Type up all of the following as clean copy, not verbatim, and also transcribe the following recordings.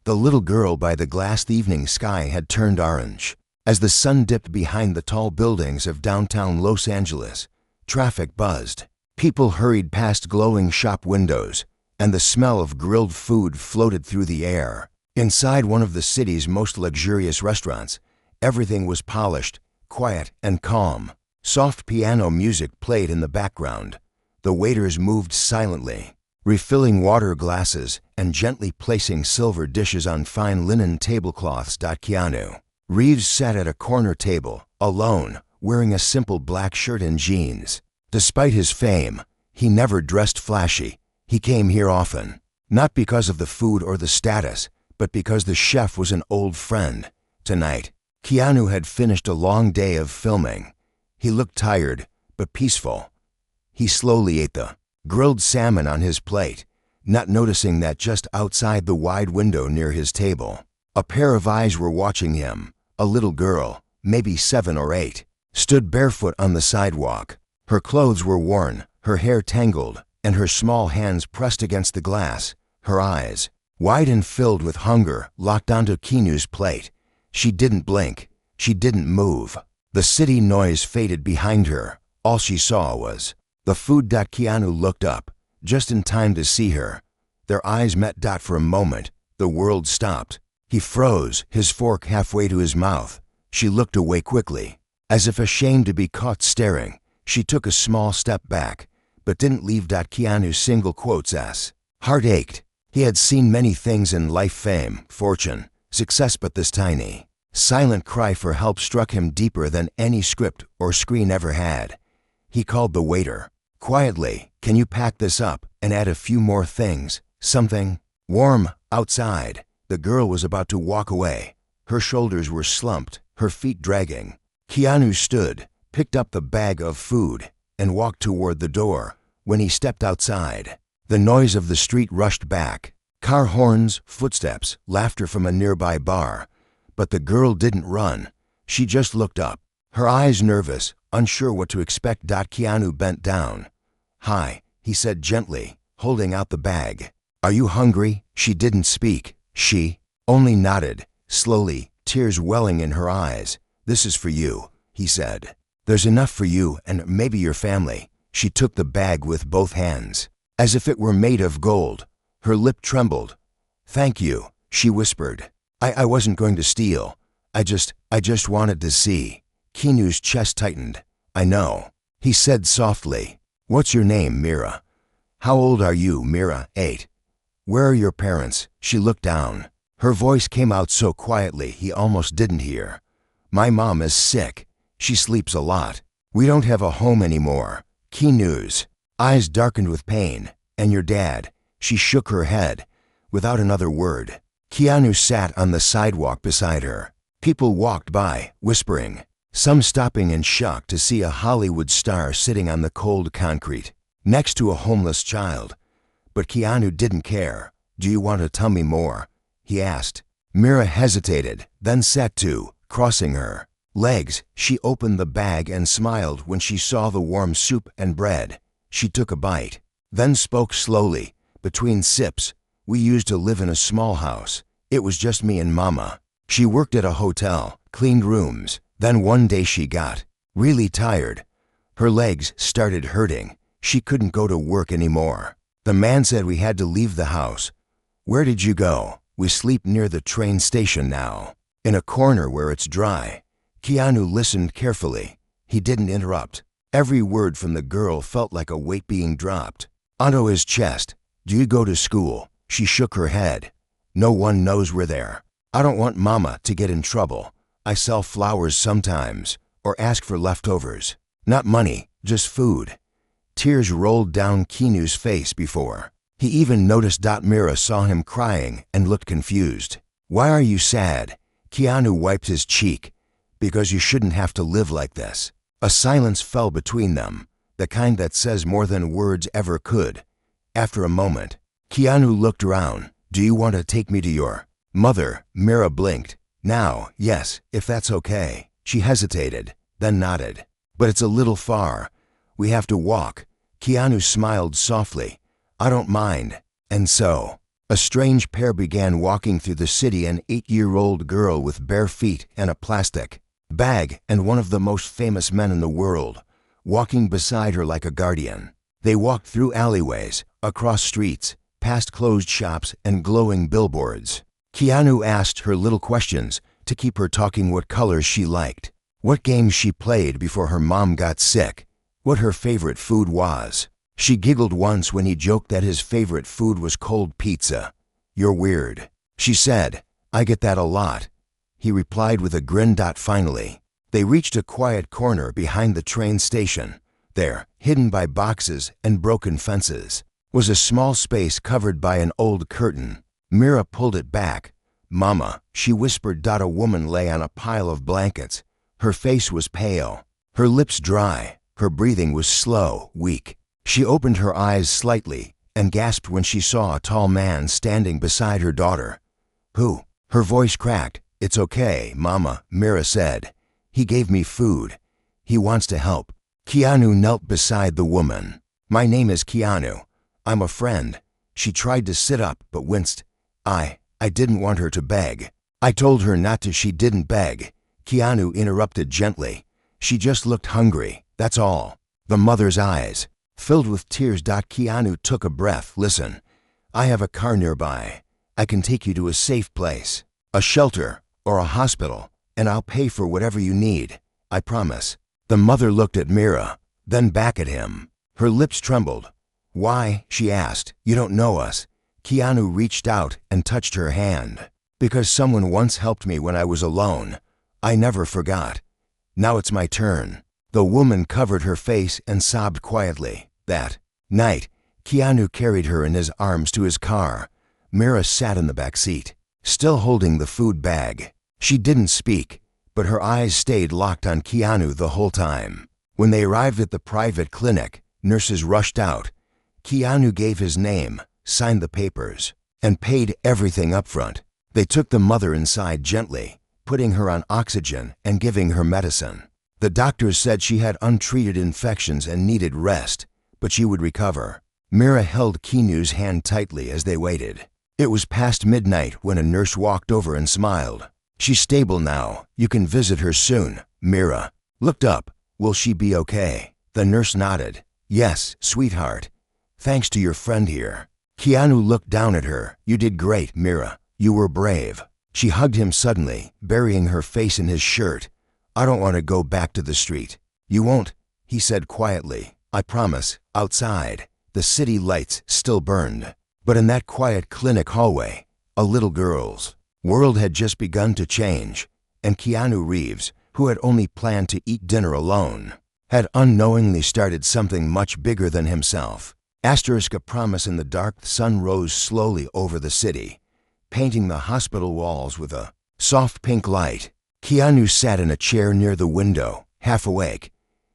The little girl by the glassed evening sky had turned orange. As the sun dipped behind the tall buildings of downtown Los Angeles, traffic buzzed. People hurried past glowing shop windows, and the smell of grilled food floated through the air. Inside one of the city's most luxurious restaurants, everything was polished, quiet, and calm. Soft piano music played in the background. The waiters moved silently, refilling water glasses and gently placing silver dishes on fine linen tablecloths. Keanu Reeves sat at a corner table, alone, wearing a simple black shirt and jeans. Despite his fame, he never dressed flashy. He came here often, not because of the food or the status, but because the chef was an old friend. Tonight, Keanu had finished a long day of filming. He looked tired, but peaceful. He slowly ate the grilled salmon on his plate, not noticing that just outside the wide window near his table, a pair of eyes were watching him. A little girl, maybe 7 or 8, stood barefoot on the sidewalk. Her clothes were worn, her hair tangled, and her small hands pressed against the glass. Her eyes, wide and filled with hunger, locked onto Keanu's plate. She didn't blink. She didn't move. The city noise faded behind her. All she saw was the food. Keanu looked up, just in time to see her. Their eyes met. For a moment, the world stopped. He froze, his fork halfway to his mouth. She looked away quickly, as if ashamed to be caught staring. She took a small step back, but didn't leave. Keanu's single quotes as heart ached. He had seen many things in life: fame, fortune, success, but this tiny, silent cry for help struck him deeper than any script or screen ever had. He called the waiter. Quietly, "Can you pack this up and add a few more things? Something warm outside." The girl was about to walk away. Her shoulders were slumped, her feet dragging. Keanu stood, picked up the bag of food, and walked toward the door. When he stepped outside, the noise of the street rushed back. Car horns, footsteps, laughter from a nearby bar. But the girl didn't run. She just looked up, her eyes nervous, unsure what to expect. Keanu bent down. "Hi," he said gently, holding out the bag. "Are you hungry?" She didn't speak. She only nodded, slowly, tears welling in her eyes. "This is for you," he said. "There's enough for you and maybe your family." She took the bag with both hands, as if it were made of gold. Her lip trembled. "Thank you," she whispered. I wasn't going to steal. I just wanted to see." Keanu's chest tightened. "I know," he said softly. "What's your name?" "Mira." "How old are you?" "Mira, 8. "Where are your parents?" She looked down. Her voice came out so quietly he almost didn't hear. "My mom is sick. She sleeps a lot. We don't have a home anymore." Keanu's eyes darkened with pain. "And your dad?" She shook her head, without another word. Keanu sat on the sidewalk beside her. People walked by, whispering, some stopping in shock to see a Hollywood star sitting on the cold concrete, next to a homeless child. But Keanu didn't care. "Do you want to tell me more?" he asked. Mira hesitated, then sat to, crossing her legs. She opened the bag and smiled when she saw the warm soup and bread. She took a bite, then spoke slowly, between sips. "We used to live in a small house. It was just me and Mama. She worked at a hotel, cleaned rooms. Then one day she got really tired. Her legs started hurting. She couldn't go to work anymore. The man said we had to leave the house." "Where did you go?" "We sleep near the train station now, in a corner where it's dry." Keanu listened carefully. He didn't interrupt. Every word from the girl felt like a weight being dropped onto his chest. "Do you go to school?" She shook her head. "No one knows we're there. I don't want Mama to get in trouble. I sell flowers sometimes, or ask for leftovers. Not money, just food." Tears rolled down Keanu's face before he even noticed. Mira saw him crying and looked confused. "Why are you sad?" Keanu wiped his cheek. "Because you shouldn't have to live like this." A silence fell between them, the kind that says more than words ever could. After a moment, Keanu looked around. "Do you want to take me to your mother?" Mira blinked. "Now, yes, if that's okay." She hesitated, then nodded. "But it's a little far. We have to walk." Keanu smiled softly. "I don't mind." And so, A strange pair began walking through the city, an 8-year-old girl with bare feet and a plastic bag, and one of the most famous men in the world, walking beside her like a guardian. They walked through alleyways, across streets, past closed shops and glowing billboards. Keanu asked her little questions to keep her talking: what colors she liked, what games she played before her mom got sick, what her favorite food was. She giggled once when he joked that his favorite food was cold pizza. "You're weird," she said. "I get that a lot," he replied with a grin. Finally, they reached a quiet corner behind the train station. There, hidden by boxes and broken fences, was a small space covered by an old curtain. Mira pulled it back. "Mama," she whispered. A woman lay on a pile of blankets. Her face was pale, her lips dry, her breathing was slow, weak. She opened her eyes slightly and gasped when she saw a tall man standing beside her daughter. "Who?" Her voice cracked. "It's okay, Mama," Mira said. "He gave me food. He wants to help." Keanu knelt beside the woman. "My name is Keanu. I'm a friend." She tried to sit up but winced. I didn't want her to beg. I told her not to." "She didn't beg," Keanu interrupted gently. "She just looked hungry, that's all." The mother's eyes filled with tears. Keanu took a breath. "Listen, I have a car nearby. I can take you to a safe place, a shelter or a hospital, and I'll pay for whatever you need. I promise." The mother looked at Mira, then back at him. Her lips trembled. "Why?" she asked. "You don't know us." Keanu reached out and touched her hand. "Because someone once helped me when I was alone. I never forgot. Now it's my turn." The woman covered her face and sobbed quietly. That night, Keanu carried her in his arms to his car. Mira sat in the back seat, still holding the food bag. She didn't speak, but her eyes stayed locked on Keanu the whole time. When they arrived at the private clinic, nurses rushed out. Keanu gave his name, signed the papers, and paid everything up front. They took the mother inside gently, putting her on oxygen and giving her medicine. The doctors said she had untreated infections and needed rest, but she would recover. Mira held Keanu's hand tightly as they waited. It was past midnight when a nurse walked over and smiled. "She's stable now. You can visit her soon." Mira looked up. "Will she be okay?" The nurse nodded. "Yes, sweetheart. Thanks to your friend here." Keanu looked down at her. "You did great, Mira. You were brave." She hugged him suddenly, burying her face in his shirt. "I don't want to go back to the street." "You won't," he said quietly. "I promise." Outside, the city lights still burned. But in that quiet clinic hallway, a little girl's world had just begun to change, and Keanu Reeves, who had only planned to eat dinner alone, had unknowingly started something much bigger than himself. A promise. In the dark, the sun rose slowly over the city, painting the hospital walls with a soft pink light. Keanu sat in a chair near the window, half awake.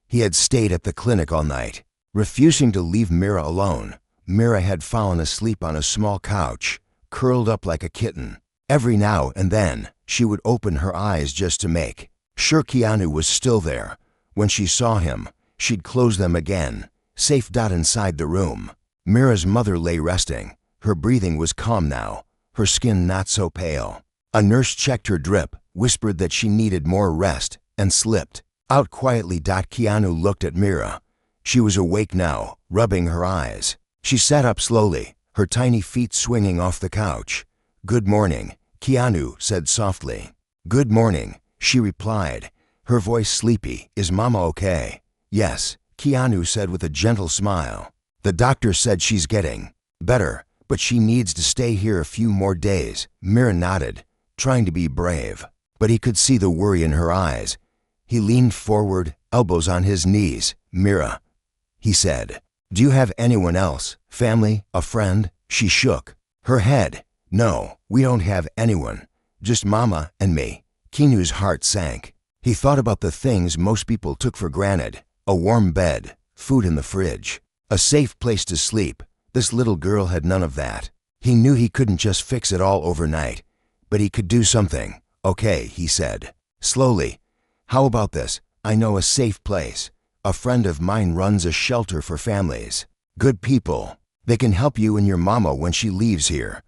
He had stayed at the clinic all night, refusing to leave Mira alone. Mira had fallen asleep on a small couch, curled up like a kitten. Every now and then, she would open her eyes just to make sure Keanu was still there. When she saw him, she'd close them again. Safe. Inside the room, Mira's mother lay resting. Her breathing was calm now, her skin not so pale. A nurse checked her drip, whispered that she needed more rest, and slipped out quietly. Keanu looked at Mira. She was awake now, rubbing her eyes. She sat up slowly, her tiny feet swinging off the couch. "Good morning," Keanu said softly. "Good morning," she replied, her voice sleepy. "Is Mama okay?" "Yes," Keanu said with a gentle smile. "The doctor said she's getting better, but she needs to stay here a few more days." Mira nodded, trying to be brave, but he could see the worry in her eyes. He leaned forward, elbows on his knees. "Mira," he said, "do you have anyone else? Family? A friend?" She shook her head. "No, we don't have anyone. Just Mama and me." Keanu's heart sank. He thought about the things most people took for granted. A warm bed, food in the fridge, a safe place to sleep. This little girl had none of that. He knew he couldn't just fix it all overnight, but he could do something. "Okay," he said, slowly. "How about this? I know a safe place. A friend of mine runs a shelter for families. Good people. They can help you and your mama when she leaves here.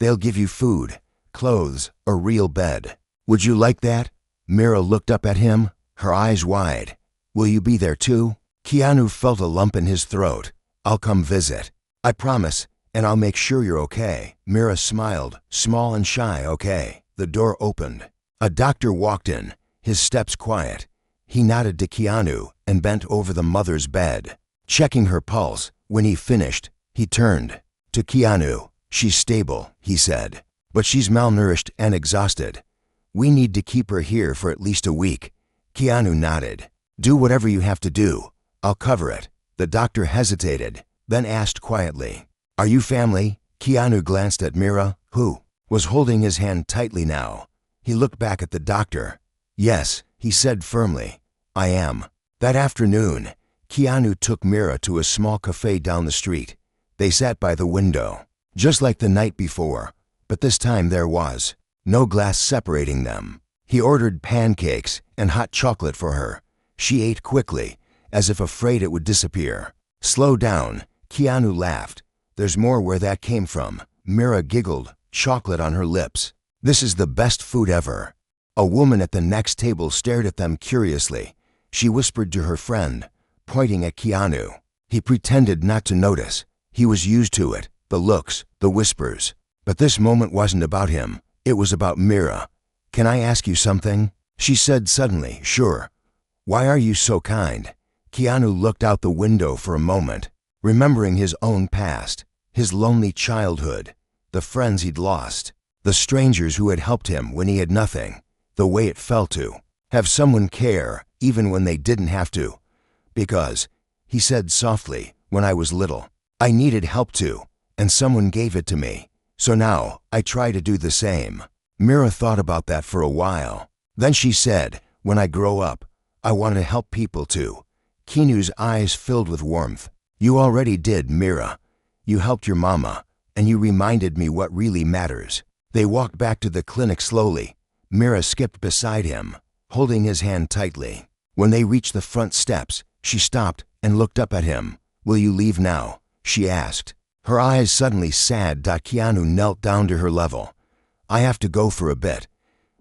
They'll give you food, clothes, a real bed. Would you like that? Mira looked up at him, her eyes wide. Will you be there too? Keanu felt a lump in his throat. I'll come visit. I promise, and I'll make sure you're okay. Mira smiled, small and shy. Okay. The door opened. A doctor walked in, his steps quiet. He nodded to Keanu and bent over the mother's bed, checking her pulse. When he finished, he turned to Keanu. She's stable, he said, but she's malnourished and exhausted. We need to keep her here for at least a week. Keanu nodded. Do whatever you have to do. I'll cover it. The doctor hesitated, then asked quietly, Are you family? Keanu glanced at Mira, who was holding his hand tightly now. He looked back at the doctor. Yes, he said firmly. I am. That afternoon, Keanu took Mira to a small cafe down the street. They sat by the window, just like the night before, but this time there was no glass separating them. He ordered pancakes and hot chocolate for her. She ate quickly, as if afraid it would disappear. Slow down, Keanu laughed. There's more where that came from. Mira giggled, chocolate on her lips. This is the best food ever. A woman at the next table stared at them curiously. She whispered to her friend, pointing at Keanu. He pretended not to notice. He was used to it, the looks, the whispers. But this moment wasn't about him. It was about Mira. Can I ask you something? She said suddenly. Sure. Why are you so kind? Keanu looked out the window for a moment, remembering his own past, his lonely childhood, the friends he'd lost, the strangers who had helped him when he had nothing, the way it felt to have someone care even when they didn't have to. Because, he said softly, when I was little, I needed help too, and someone gave it to me. So now, I try to do the same. Mira thought about that for a while. Then she said, when I grow up, I want to help people too. Keanu's eyes filled with warmth. You already did, Mira. You helped your mama, and you reminded me what really matters. They walked back to the clinic slowly. Mira skipped beside him, holding his hand tightly. When they reached the front steps, she stopped and looked up at him. Will you leave now? She asked. Her eyes suddenly sad. Keanu knelt down to her level. I have to go for a bit,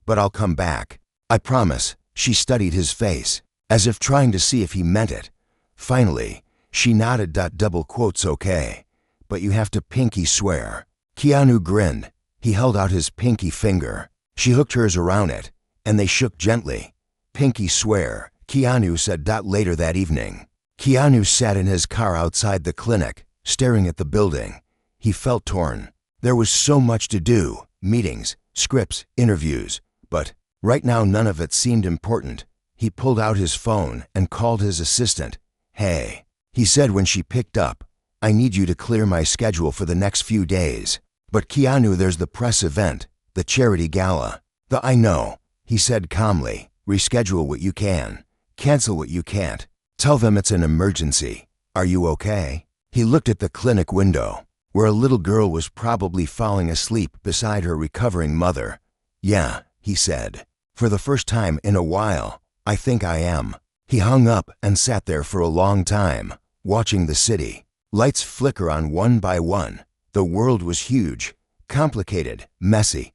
but I'll come back. I promise. She studied his face, as if trying to see if he meant it. Finally, she nodded. Double quotes okay, but you have to pinky swear. Keanu grinned. He held out his pinky finger. She hooked hers around it, and they shook gently. Pinky swear, Keanu said. Later that evening, Keanu sat in his car outside the clinic, staring at the building. He felt torn. There was so much to do, meetings, scripts, interviews, but right now none of it seemed important. He pulled out his phone and called his assistant. Hey, he said when she picked up, I need you to clear my schedule for the next few days. But Keanu, there's the press event, the charity gala. I know, he said calmly. Reschedule what you can. Cancel what you can't. Tell them it's an emergency. Are you okay? He looked at the clinic window, where a little girl was probably falling asleep beside her recovering mother. Yeah, he said. For the first time in a while, I think I am. He hung up and sat there for a long time, watching the city. Lights flicker on one by one. The world was huge, complicated, messy.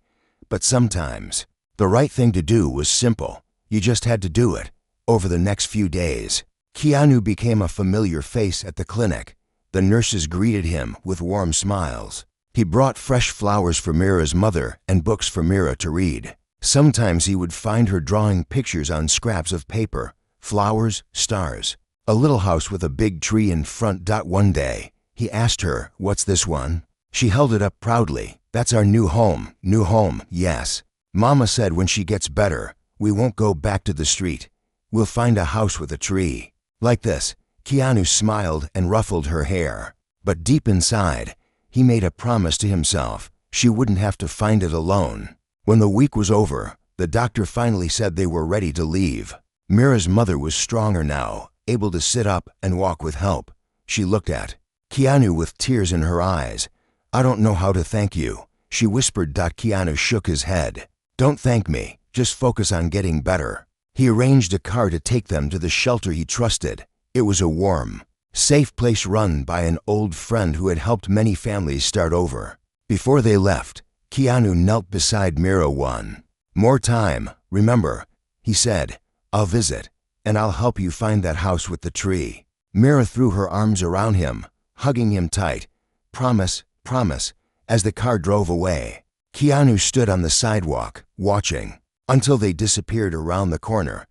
But sometimes, the right thing to do was simple. You just had to do it. Over the next few days, Keanu became a familiar face at the clinic. The nurses greeted him with warm smiles. He brought fresh flowers for Mira's mother and books for Mira to read. Sometimes he would find her drawing pictures on scraps of paper, flowers, stars, a little house with a big tree in front. One day, he asked her, What's this one? She held it up proudly. That's our new home. New home, yes. Mama said when she gets better, we won't go back to the street. We'll find a house with a tree. Like this. Keanu smiled and ruffled her hair. But deep inside, he made a promise to himself. She wouldn't have to find it alone. When the week was over, the doctor finally said they were ready to leave. Mira's mother was stronger now, able to sit up and walk with help. She looked at Keanu with tears in her eyes. I don't know how to thank you, she whispered. Keanu shook his head. Don't thank me, just focus on getting better. He arranged a car to take them to the shelter he trusted. It was a warm, safe place run by an old friend who had helped many families start over. Before they left, Keanu knelt beside Mira. "One more time, remember," he said. "I'll visit, and I'll help you find that house with the tree." Mira threw her arms around him, hugging him tight. "Promise, promise," as the car drove away. Keanu stood on the sidewalk, watching, until they disappeared around the corner.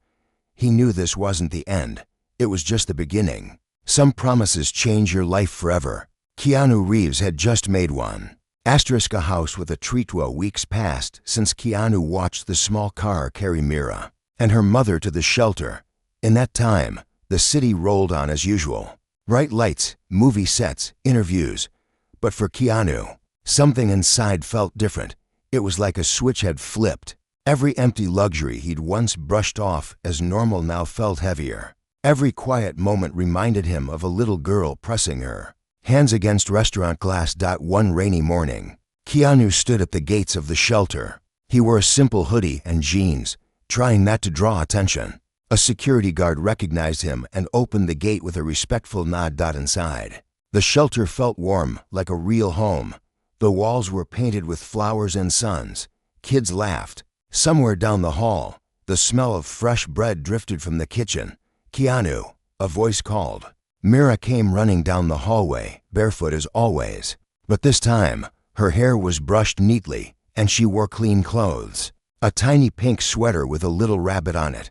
He knew this wasn't the end. It was just the beginning. Some promises change your life forever. Keanu Reeves had just made one. A house with a tree. 12 weeks passed since Keanu watched the small car carry Mira and her mother to the shelter. In that time, the city rolled on as usual. Bright lights, movie sets, interviews. But for Keanu, something inside felt different. It was like a switch had flipped. Every empty luxury he'd once brushed off as normal now felt heavier. Every quiet moment reminded him of a little girl pressing her hands against restaurant glass. One rainy morning, Keanu stood at the gates of the shelter. He wore a simple hoodie and jeans, trying not to draw attention. A security guard recognized him and opened the gate with a respectful nod. Inside, the shelter felt warm, like a real home. The walls were painted with flowers and suns. Kids laughed. Somewhere down the hall, the smell of fresh bread drifted from the kitchen. "Keanu," a voice called. Mira came running down the hallway, barefoot as always. But this time, her hair was brushed neatly, and she wore clean clothes. A tiny pink sweater with a little rabbit on it.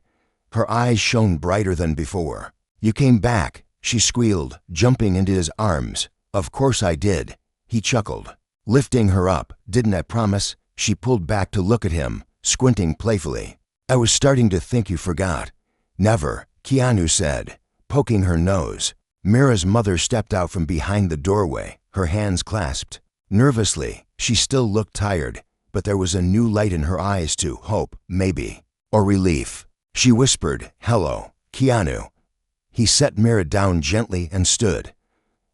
Her eyes shone brighter than before. "You came back," she squealed, jumping into his arms. "Of course I did," he chuckled. Lifting her up, "Didn't I promise?" She pulled back to look at him, squinting playfully. "I was starting to think you forgot." "Never," Keanu said, poking her nose. Mira's mother stepped out from behind the doorway, her hands clasped. Nervously, she still looked tired, but there was a new light in her eyes too. Hope, maybe, or relief. She whispered, "Hello, Keanu." He set Mira down gently and stood.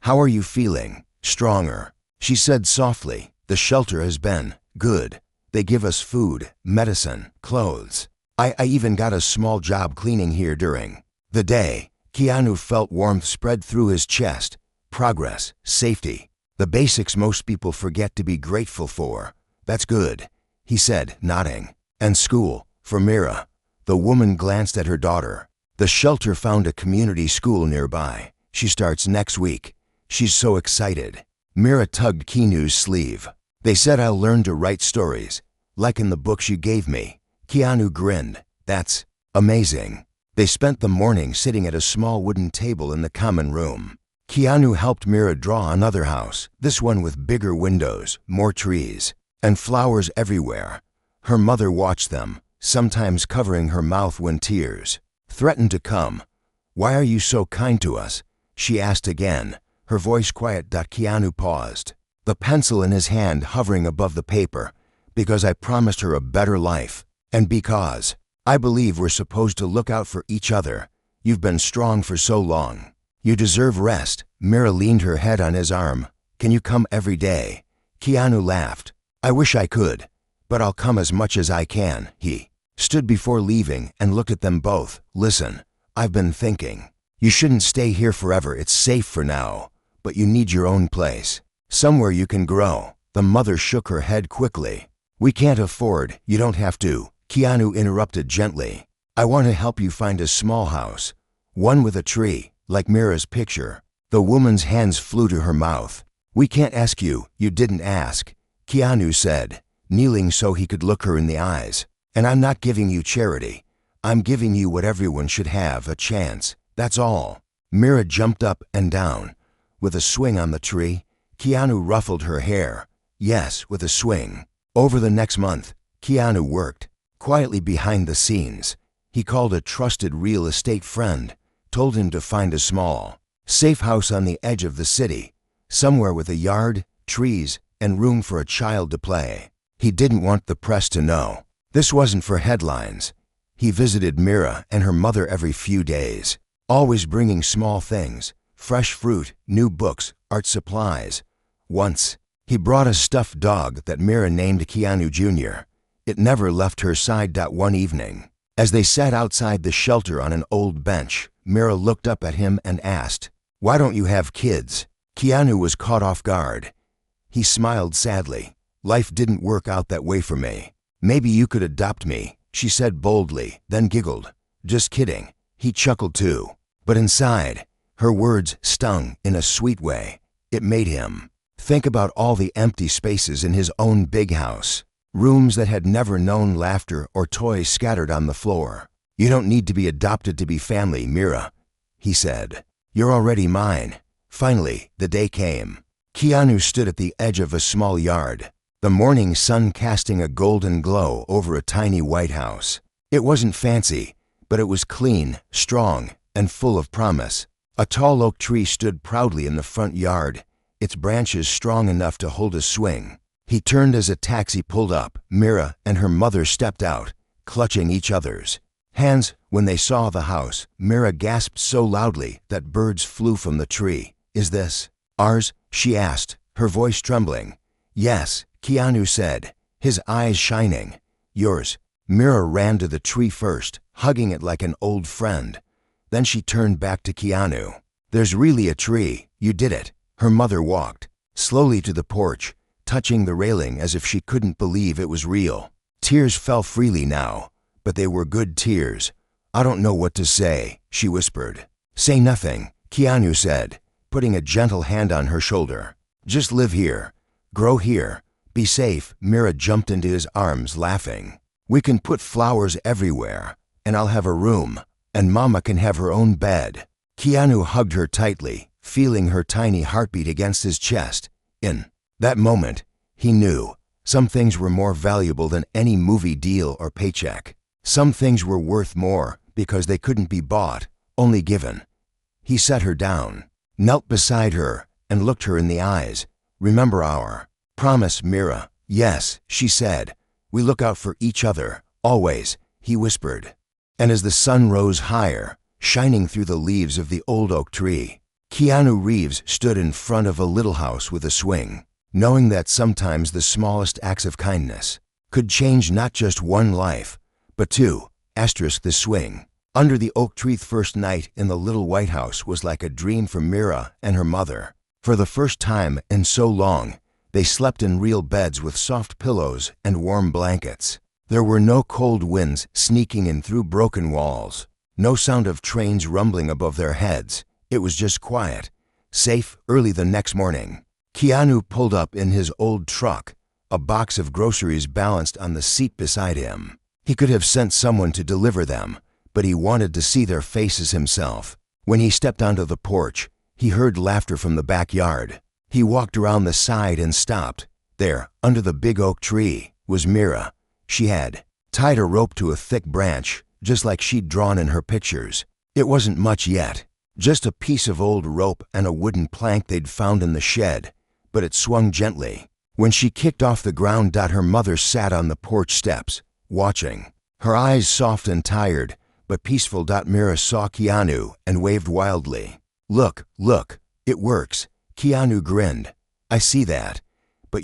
"How are you feeling?" "Stronger," she said softly. "The shelter has been good. They give us food, medicine, clothes. I even got a small job cleaning here during the day." Keanu felt warmth spread through his chest. Progress, safety, the basics most people forget to be grateful for. "That's good," he said, nodding. "And school, for Mira." The woman glanced at her daughter. "The shelter found a community school nearby. She starts next week. She's so excited." Mira tugged Keanu's sleeve. "They said I'll learn to write stories, like in the books you gave me." Keanu grinned. "That's amazing." They spent the morning sitting at a small wooden table in the common room. Keanu helped Mira draw another house, this one with bigger windows, more trees, and flowers everywhere. Her mother watched them, sometimes covering her mouth when tears threatened to come. "Why are you so kind to us?" she asked again, her voice quiet. Keanu paused, the pencil in his hand hovering above the paper. "Because I promised her a better life, and because I believe we're supposed to look out for each other. You've been strong for so long. You deserve rest." Mira leaned her head on his arm. "Can you come every day?" Keanu laughed. "I wish I could, but I'll come as much as I can." He stood before leaving and looked at them both. "Listen, I've been thinking. You shouldn't stay here forever. It's safe for now, but you need your own place. Somewhere you can grow." The mother shook her head quickly. "We can't afford." "You don't have to," Keanu interrupted gently. "I want to help you find a small house, one with a tree, like Mira's picture." The woman's hands flew to her mouth. "We can't ask you. You didn't ask," Keanu said, kneeling so he could look her in the eyes. "And I'm not giving you charity. I'm giving you what everyone should have, a chance. That's all." Mira jumped up and down. With a swing on the tree, Keanu ruffled her hair. "Yes, with a swing." Over the next month, Keanu worked quietly behind the scenes. He called a trusted real estate friend, told him to find a small, safe house on the edge of the city, somewhere with a yard, trees, and room for a child to play. He didn't want the press to know. This wasn't for headlines. He visited Mira and her mother every few days, always bringing small things, fresh fruit, new books, art supplies. Once, he brought a stuffed dog that Mira named Keanu Jr. It never left her side. One evening, as they sat outside the shelter on an old bench, Mira looked up at him and asked, "Why don't you have kids?" Keanu was caught off guard. He smiled sadly. Life didn't work out that way for me. Maybe you could adopt me, she said boldly, then giggled. Just kidding. He chuckled too. But inside, her words stung in a sweet way. It made him think about all the empty spaces in his own big house. Rooms that had never known laughter or toys scattered on the floor. You don't need to be adopted to be family, Mira, he said. You're already mine. Finally, the day came. Keanu stood at the edge of a small yard, the morning sun casting a golden glow over a tiny white house. It wasn't fancy, but it was clean, strong, and full of promise. A tall oak tree stood proudly in the front yard, its branches strong enough to hold a swing. He turned as a taxi pulled up. Mira and her mother stepped out, clutching each other's hands. When they saw the house, Mira gasped so loudly that birds flew from the tree. Is this ours? She asked, her voice trembling. Yes, Keanu said, his eyes shining. Yours. Mira ran to the tree first, hugging it like an old friend. Then she turned back to Keanu. There's really a tree. You did it. Her mother walked slowly to the porch, touching the railing as if she couldn't believe it was real. Tears fell freely now, but they were good tears. I don't know what to say, she whispered. Say nothing, Keanu said, putting a gentle hand on her shoulder. Just live here. Grow here. Be safe. Mira jumped into his arms, laughing. We can put flowers everywhere, and I'll have a room, and Mama can have her own bed. Keanu hugged her tightly, feeling her tiny heartbeat against his chest. In that moment, he knew some things were more valuable than any movie deal or paycheck. Some things were worth more because they couldn't be bought, only given. He set her down, knelt beside her, and looked her in the eyes. Remember our promise, Mira. Yes, she said. We look out for each other, always, he whispered. And as the sun rose higher, shining through the leaves of the old oak tree, Keanu Reeves stood in front of a little house with a swing, knowing that sometimes the smallest acts of kindness could change not just one life, but two. The swing. Under the oak tree, first night in the little white house was like a dream for Mira and her mother. For the first time in so long, they slept in real beds with soft pillows and warm blankets. There were no cold winds sneaking in through broken walls, no sound of trains rumbling above their heads. It was just quiet, safe. Early the next morning, Keanu pulled up in his old truck, a box of groceries balanced on the seat beside him. He could have sent someone to deliver them, but he wanted to see their faces himself. When he stepped onto the porch, he heard laughter from the backyard. He walked around the side and stopped. There, under the big oak tree, was Mira. She had tied a rope to a thick branch, just like she'd drawn in her pictures. It wasn't much yet, just a piece of old rope and a wooden plank they'd found in the shed, but it swung gently. When she kicked off the ground, her mother sat on the porch steps, watching, her eyes soft and tired, but peaceful. Mira saw Keanu and waved wildly. Look, it works. Keanu grinned. I see that. But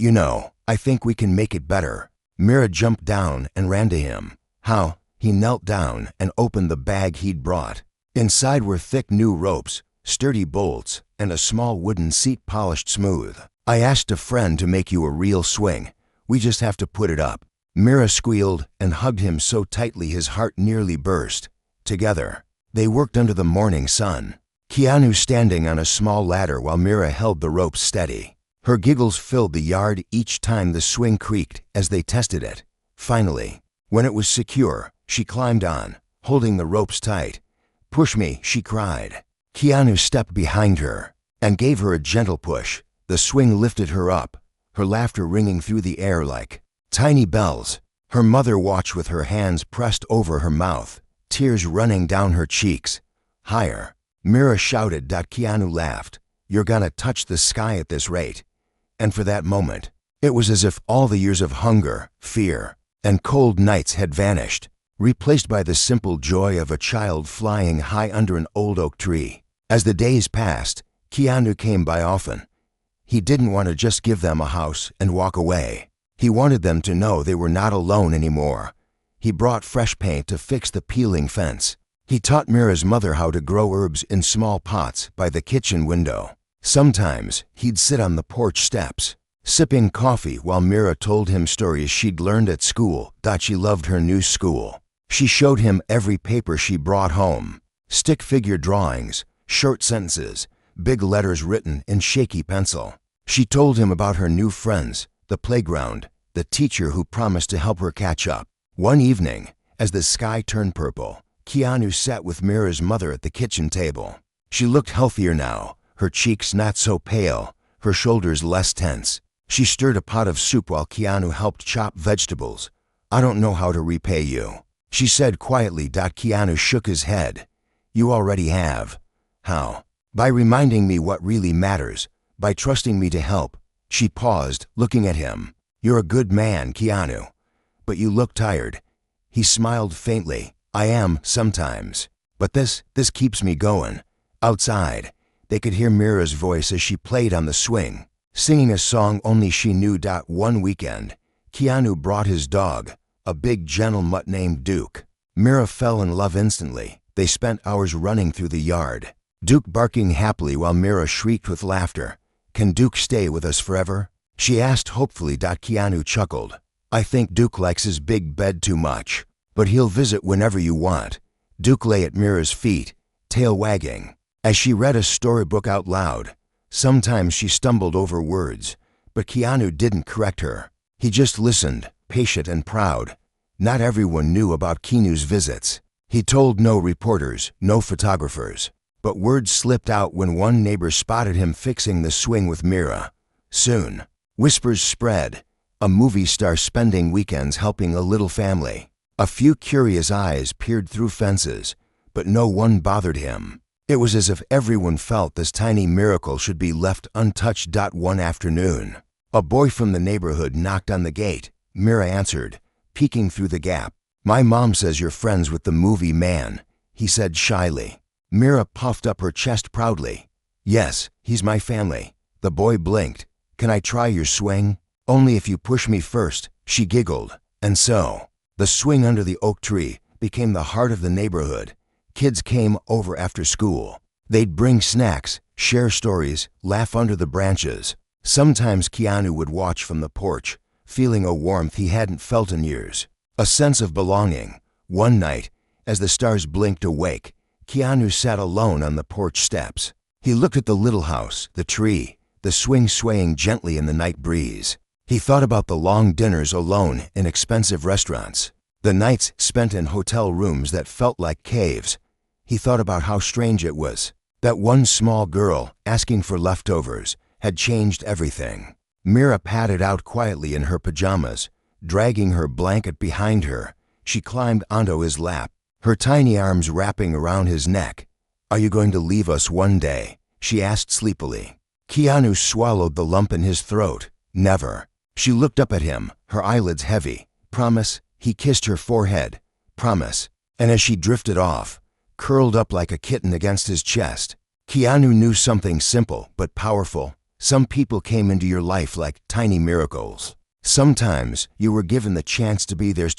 I think we can make it better. Mira jumped down and ran to him. How? He knelt down and opened the bag he'd brought. Inside were thick new ropes, sturdy bolts, and a small wooden seat polished smooth. I asked a friend to make you a real swing. We just have to put it up. Mira squealed and hugged him so tightly his heart nearly burst. Together, they worked under the morning sun, Keanu standing on a small ladder while Mira held the ropes steady. Her giggles filled the yard each time the swing creaked as they tested it. Finally, when it was secure, she climbed on, holding the ropes tight. Push me, she cried. Keanu stepped behind her and gave her a gentle push. The swing lifted her up, her laughter ringing through the air like tiny bells. Her mother watched with her hands pressed over her mouth, tears running down her cheeks. Higher, Mira shouted. Keanu laughed. You're gonna touch the sky at this rate. And for that moment, it was as if all the years of hunger, fear, and cold nights had vanished, replaced by the simple joy of a child flying high under an old oak tree. As the days passed, Keanu came by often. He didn't want to just give them a house and walk away. He wanted them to know they were not alone anymore. He brought fresh paint to fix the peeling fence. He taught Mira's mother how to grow herbs in small pots by the kitchen window. Sometimes he'd sit on the porch steps, sipping coffee while Mira told him stories she'd learned at school. She loved her new school. She showed him every paper she brought home. Stick figure drawings, short sentences, big letters written in shaky pencil. She told him about her new friends, the playground, the teacher who promised to help her catch up. One evening, as the sky turned purple, Keanu sat with Mira's mother at the kitchen table. She looked healthier now, her cheeks not so pale, her shoulders less tense. She stirred a pot of soup while Keanu helped chop vegetables. "I don't know how to repay you," she said quietly. Keanu shook his head. "You already have." "How?" "By reminding me what really matters, by trusting me to help." She paused, looking at him. "You're a good man, Keanu. But you look tired." He smiled faintly. "I am, sometimes. But this keeps me going." Outside, they could hear Mira's voice as she played on the swing, singing a song only she knew. One weekend, Keanu brought his dog, a big gentle mutt named Duke. Mira fell in love instantly. They spent hours running through the yard, Duke barking happily while Mira shrieked with laughter. "Can Duke stay with us forever?" she asked hopefully. Keanu chuckled. "I think Duke likes his big bed too much, but he'll visit whenever you want." Duke lay at Mira's feet, tail wagging, as she read a storybook out loud. Sometimes she stumbled over words, but Keanu didn't correct her. He just listened, patient and proud. Not everyone knew about Keanu's visits. He told no reporters, no photographers. But words slipped out when one neighbor spotted him fixing the swing with Mira. Soon, whispers spread. A movie star spending weekends helping a little family. A few curious eyes peered through fences, but no one bothered him. It was as if everyone felt this tiny miracle should be left untouched. One afternoon, a boy from the neighborhood knocked on the gate. Mira answered, peeking through the gap. "My mom says you're friends with the movie man," he said shyly. Mira puffed up her chest proudly. "Yes, he's my family." The boy blinked. "Can I try your swing?" "Only if you push me first," she giggled. And so, the swing under the oak tree became the heart of the neighborhood. Kids came over after school. They'd bring snacks, share stories, laugh under the branches. Sometimes Keanu would watch from the porch, feeling a warmth he hadn't felt in years, a sense of belonging. One night, as the stars blinked awake, Keanu sat alone on the porch steps. He looked at the little house, the tree, the swing swaying gently in the night breeze. He thought about the long dinners alone in expensive restaurants, the nights spent in hotel rooms that felt like caves. He thought about how strange it was that one small girl asking for leftovers had changed everything. Mira padded out quietly in her pajamas, dragging her blanket behind her. She climbed onto his lap, her tiny arms wrapping around his neck. "Are you going to leave us one day?" she asked sleepily. Keanu swallowed the lump in his throat. "Never." She looked up at him, her eyelids heavy. "Promise?" He kissed her forehead. "Promise." And as she drifted off, curled up like a kitten against his chest, Keanu knew something simple but powerful. Some people came into your life like tiny miracles. Sometimes you were given the chance to be theirs.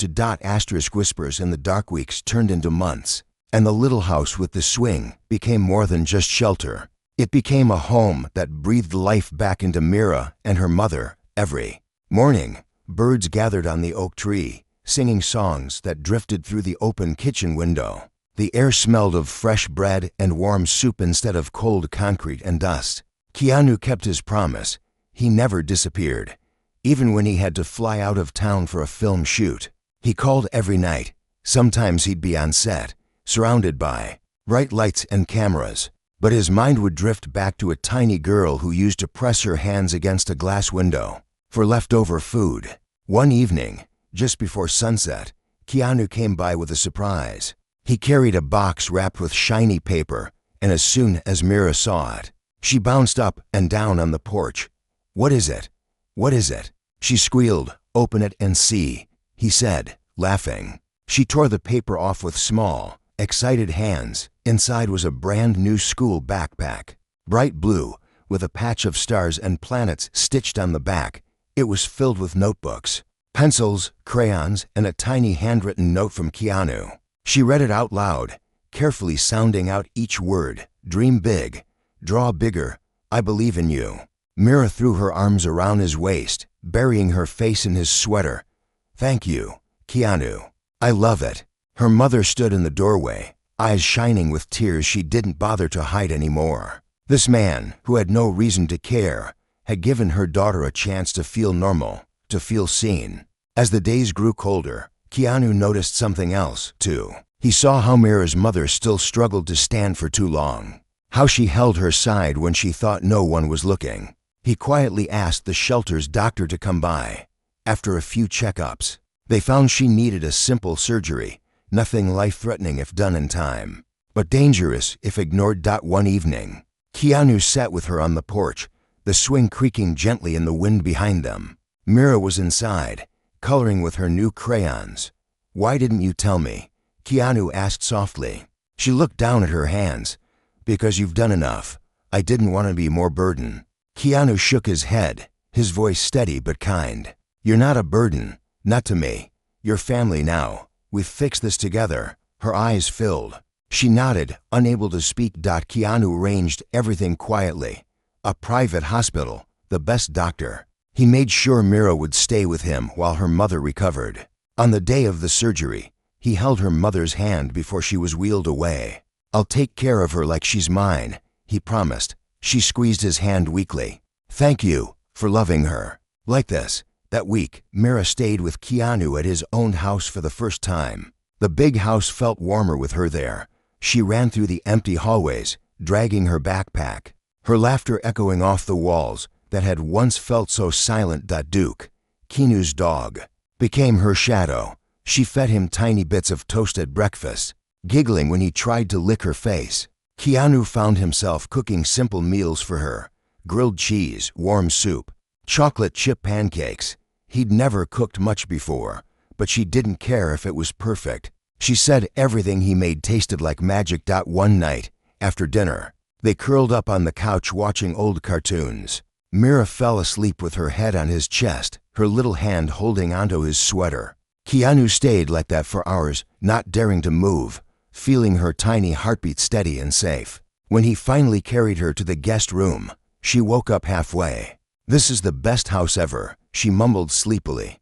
Whispers in the dark weeks turned into months, and the little house with the swing became more than just shelter. It became a home that breathed life back into Mira and her mother. Every morning, birds gathered on the oak tree, singing songs that drifted through the open kitchen window. The air smelled of fresh bread and warm soup instead of cold concrete and dust. Keanu kept his promise. He never disappeared, even when he had to fly out of town for a film shoot. He called every night. Sometimes he'd be on set, surrounded by bright lights and cameras, but his mind would drift back to a tiny girl who used to press her hands against a glass window for leftover food. One evening, just before sunset, Keanu came by with a surprise. He carried a box wrapped with shiny paper, and as soon as Mira saw it, she bounced up and down on the porch. "What is it? What is it?" she squealed. "Open it and see," he said, laughing. She tore the paper off with small, excited hands. Inside was a brand new school backpack, bright blue, with a patch of stars and planets stitched on the back. It was filled with notebooks, pencils, crayons, and a tiny handwritten note from Keanu. She read it out loud, carefully sounding out each word. "Dream big. Draw bigger. I believe in you." Mira threw her arms around his waist, burying her face in his sweater. "Thank you, Keanu. I love it." Her mother stood in the doorway, eyes shining with tears she didn't bother to hide anymore. This man, who had no reason to care, had given her daughter a chance to feel normal, to feel seen. As the days grew colder, Keanu noticed something else, too. He saw how Mira's mother still struggled to stand for too long, how she held her side when she thought no one was looking. He quietly asked the shelter's doctor to come by. After a few checkups, they found she needed a simple surgery, nothing life-threatening if done in time, but dangerous if ignored. One evening, Keanu sat with her on the porch, the swing creaking gently in the wind behind them. Mira was inside, coloring with her new crayons. "Why didn't you tell me?" Keanu asked softly. She looked down at her hands. "Because you've done enough. I didn't want to be more burden." Keanu shook his head, his voice steady but kind. "You're not a burden, not to me. You're family now. We've fixed this together." Her eyes filled. She nodded, unable to speak. Keanu arranged everything quietly. A private hospital, the best doctor. He made sure Mira would stay with him while her mother recovered. On the day of the surgery, he held her mother's hand before she was wheeled away. "I'll take care of her like she's mine," he promised. She squeezed his hand weakly. "Thank you for loving her like this." That week, Mira stayed with Keanu at his own house for the first time. The big house felt warmer with her there. She ran through the empty hallways, dragging her backpack, her laughter echoing off the walls that had once felt so silent. Duke, Keanu's dog, became her shadow. She fed him tiny bits of toast at breakfast, giggling when he tried to lick her face. Keanu found himself cooking simple meals for her: grilled cheese, warm soup, chocolate chip pancakes. He'd never cooked much before, but she didn't care if it was perfect. She said everything he made tasted like magic. One night, after dinner, they curled up on the couch watching old cartoons. Mira fell asleep with her head on his chest, her little hand holding onto his sweater. Keanu stayed like that for hours, not daring to move, feeling her tiny heartbeat steady and safe. When he finally carried her to the guest room, she woke up halfway. "This is the best house ever," she mumbled sleepily.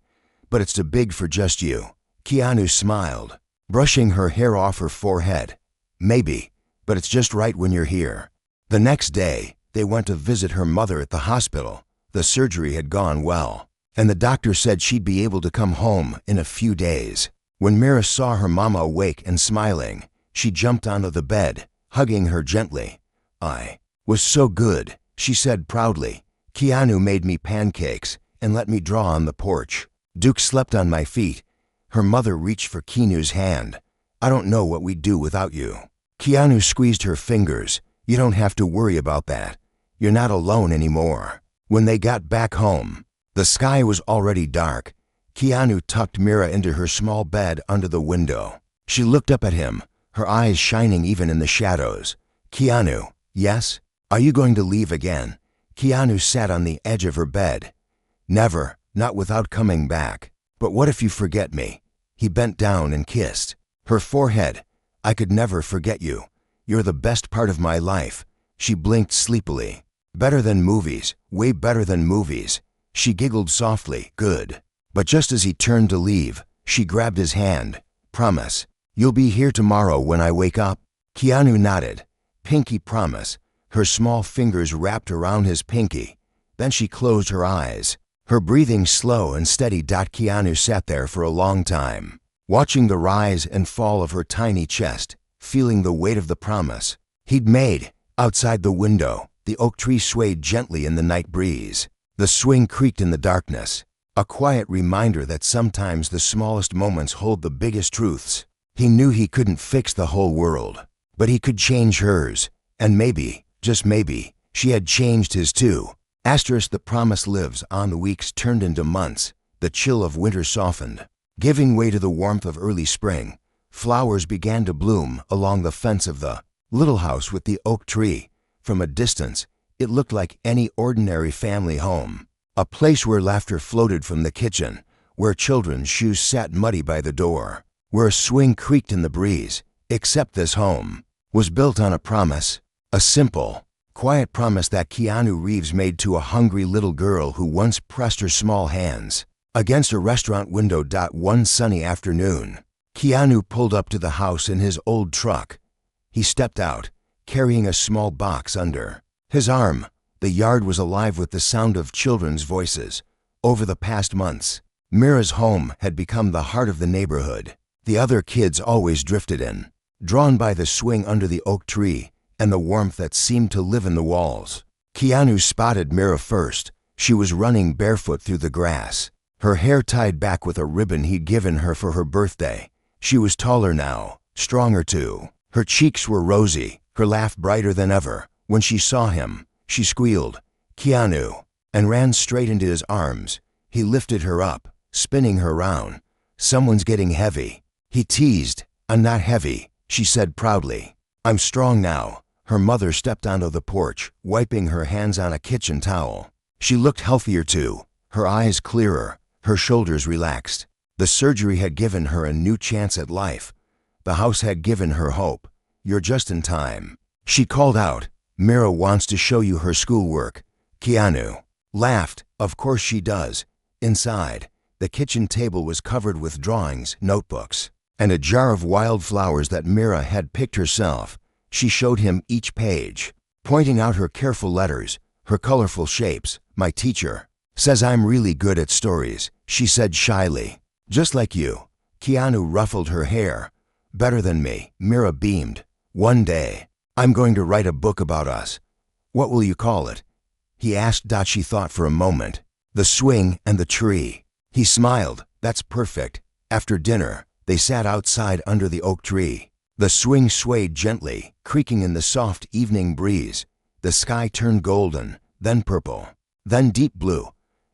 "But it's too big for just you." Keanu smiled, brushing her hair off her forehead. "Maybe, but it's just right when you're here." The next day, they went to visit her mother at the hospital. The surgery had gone well, and the doctor said she'd be able to come home in a few days. When Mira saw her mama awake and smiling, she jumped onto the bed, hugging her gently. "I was so good," she said proudly. "Keanu made me pancakes and let me draw on the porch. Duke slept on my feet." Her mother reached for Keanu's hand. "I don't know what we'd do without you." Keanu squeezed her fingers. "You don't have to worry about that. You're not alone anymore." When they got back home, the sky was already dark. Keanu tucked Mira into her small bed under the window. She looked up at him, her eyes shining even in the shadows. "Keanu, yes? Are you going to leave again?" Keanu sat on the edge of her bed. "Never, not without coming back." "But what if you forget me?" He bent down and kissed her forehead. "I could never forget you. You're the best part of my life." She blinked sleepily. "Better than movies, way better than movies." She giggled softly. "Good." But just as he turned to leave, she grabbed his hand. "Promise, you'll be here tomorrow when I wake up?" Keanu nodded. "Pinky promise." Her small fingers wrapped around his pinky. Then she closed her eyes, her breathing slow and steady. Keanu sat there for a long time, watching the rise and fall of her tiny chest, feeling the weight of the promise he'd made. Outside the window, the oak tree swayed gently in the night breeze. The swing creaked in the darkness, a quiet reminder that sometimes the smallest moments hold the biggest truths. He knew he couldn't fix the whole world, but he could change hers, and maybe, just maybe, she had changed his too. The promise lives on. The weeks turned into months. The chill of winter softened, giving way to the warmth of early spring. Flowers began to bloom along the fence of the little house with the oak tree. From a distance, it looked like any ordinary family home, a place where laughter floated from the kitchen, where children's shoes sat muddy by the door, where a swing creaked in the breeze. Except this home was built on a promise, a simple, quiet promise that Keanu Reeves made to a hungry little girl who once pressed her small hands against a restaurant window. One sunny afternoon, Keanu pulled up to the house in his old truck. He stepped out, carrying a small box under his arm. The yard was alive with the sound of children's voices. Over the past months, Mira's home had become the heart of the neighborhood. The other kids always drifted in, drawn by the swing under the oak tree and the warmth that seemed to live in the walls. Keanu spotted Mira first. She was running barefoot through the grass, her hair tied back with a ribbon he'd given her for her birthday. She was taller now, stronger too. Her cheeks were rosy, her laugh brighter than ever. When she saw him, she squealed, "Keanu," and ran straight into his arms. He lifted her up, spinning her round. "Someone's getting heavy," he teased. "I'm not heavy," she said proudly. "I'm strong now." Her mother stepped onto the porch, wiping her hands on a kitchen towel. She looked healthier too, her eyes clearer, her shoulders relaxed. The surgery had given her a new chance at life. The house had given her hope. "You're just in time," she called out. "Mira wants to show you her schoolwork." Keanu laughed. "Of course she does." Inside, the kitchen table was covered with drawings, notebooks, and a jar of wildflowers that Mira had picked herself. She showed him each page, pointing out her careful letters, her colorful shapes. "My teacher says I'm really good at stories," she said shyly. "Just like you." Keanu ruffled her hair. "Better than me," Mira beamed. "One day, I'm going to write a book about us." "What will you call it?" he asked. She thought for a moment. "The Swing and the Tree." He smiled. "That's perfect." After dinner, they sat outside under the oak tree. The swing swayed gently, creaking in the soft evening breeze. The sky turned golden, then purple, then deep blue.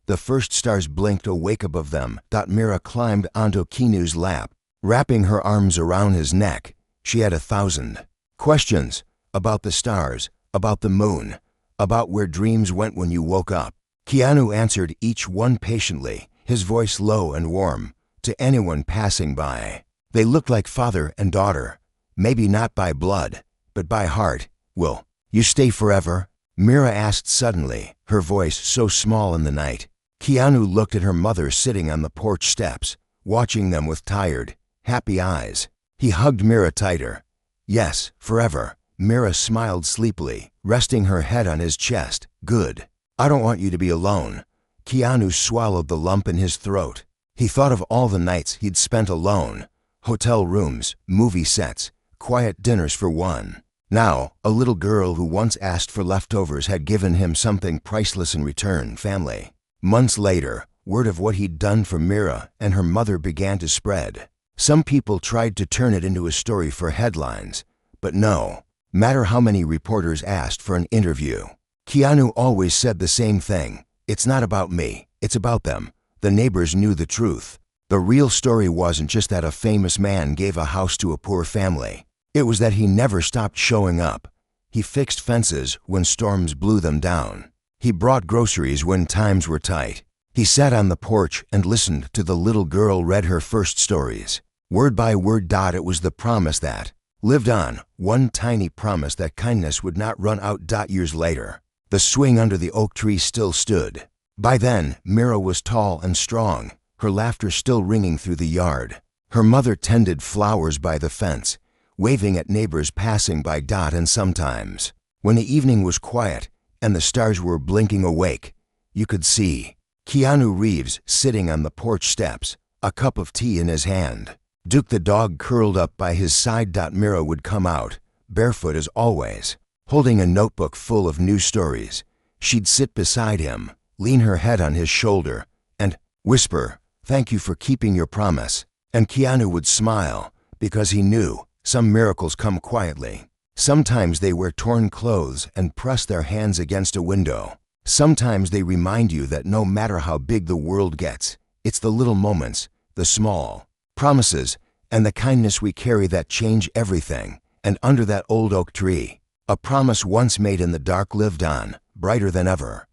The first stars blinked awake above them. Mira climbed onto Keanu's lap, wrapping her arms around his neck. She had 1,000 questions about the stars, about the moon, about where dreams went when you woke up. Keanu answered each one patiently, his voice low and warm. To anyone passing by, they looked like father and daughter. Maybe not by blood, but by heart. "Will you stay forever?" Mira asked suddenly, her voice so small in the night. Keanu looked at her mother sitting on the porch steps, watching them with tired, happy eyes. He hugged Mira tighter. "Yes, forever." Mira smiled sleepily, resting her head on his chest. "Good. I don't want you to be alone." Keanu swallowed the lump in his throat. He thought of all the nights he'd spent alone. Hotel rooms, movie sets, quiet dinners for one. Now, a little girl who once asked for leftovers had given him something priceless in return: family. Months later, word of what he'd done for Mira and her mother began to spread. Some people tried to turn it into a story for headlines, but no matter how many reporters asked for an interview, Keanu always said the same thing: "It's not about me, it's about them." The neighbors knew the truth. The real story wasn't just that a famous man gave a house to a poor family. It was that he never stopped showing up. He fixed fences when storms blew them down. He brought groceries when times were tight. He sat on the porch and listened to the little girl read her first stories. Word by word. It was the promise that lived on, one tiny promise that kindness would not run out. Years later, the swing under the oak tree still stood. By then, Mira was tall and strong, her laughter still ringing through the yard. Her mother tended flowers by the fence, waving at neighbors passing by. And sometimes, when the evening was quiet and the stars were blinking awake, you could see Keanu Reeves sitting on the porch steps, a cup of tea in his hand. Duke the dog curled up by his side. Mira would come out, barefoot as always, holding a notebook full of new stories. She'd sit beside him, lean her head on his shoulder, and whisper, "Thank you for keeping your promise." And Keanu would smile, because he knew some miracles come quietly. Sometimes they wear torn clothes and press their hands against a window. Sometimes they remind you that no matter how big the world gets, it's the little moments, the small promises, and the kindness we carry that change everything. And under that old oak tree, a promise once made in the dark lived on, brighter than ever.